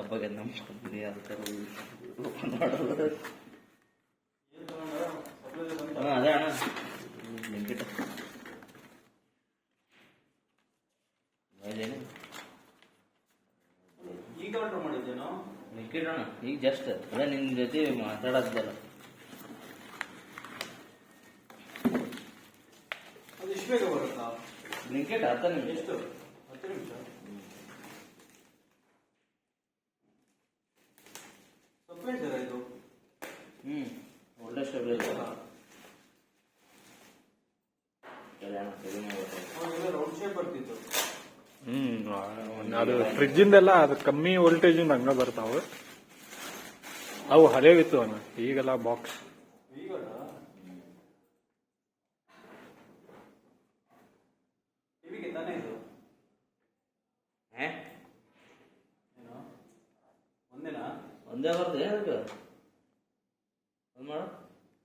ಹಬ್ಬಗೆ ನಮ್ಮ ಕಂಪ್ನಿ ಅದು ಓಪನ್ ಮಾಡೋದು. ಹಾಂ ಅದೇ ಅಣ್ಣ ಬ್ಲಿಂಕಿಟ್ ಇದೇನು ಈಗ ಆರ್ಡರ್ ಮಾಡಿದ್ದೇನೋ ಬ್ಲಿಂಕಿಟ್ ಅಣ್ಣ ಈಗ ಜಸ್ಟ್ ಅದೇ ನಿನ್ನ ಜೊತೆ ಮಾತಾಡೋದಲ್ಲ. ಅದು ಇಷ್ಟು ಬೇಗ ಬರುತ್ತಾ? ಬ್ಲಿಂಕಿಟ್ 10 ನಿಮಿಷ. ಎಷ್ಟು? 10 ನಿಮಿಷ. ಸಪ್ಲೈಸರ ಇದು? ಒಳ್ಳೆ ಸ್ಟೆಬಿಲೈಸರ್ ರೌಂಡ್ ಶೇಪ್ ಬರ್ತಿತ್ತು. ಅದು ಫ್ರಿಜ್ಜಿಂದೆಲ್ಲ ಅದು ಕಮ್ಮಿ ವೋಲ್ಟೇಜ್ ಹಂಗ ಬರ್ತಾವ. ಅವು ಹಳೇವಿತ್ತು ಅಣ್ಣ, ಈಗೆಲ್ಲ ಬಾಕ್ಸ್. ಈಗಲ್ಲ ಟಿವಿಗೆ ತಾನೇ ಇದು? ಏನೋ ಒಂದೇನಾ? ಒಂದೇ ಬರ್ತದೆ ಏನಕ್ಕೆ ಒಂದು ಮಾಡು.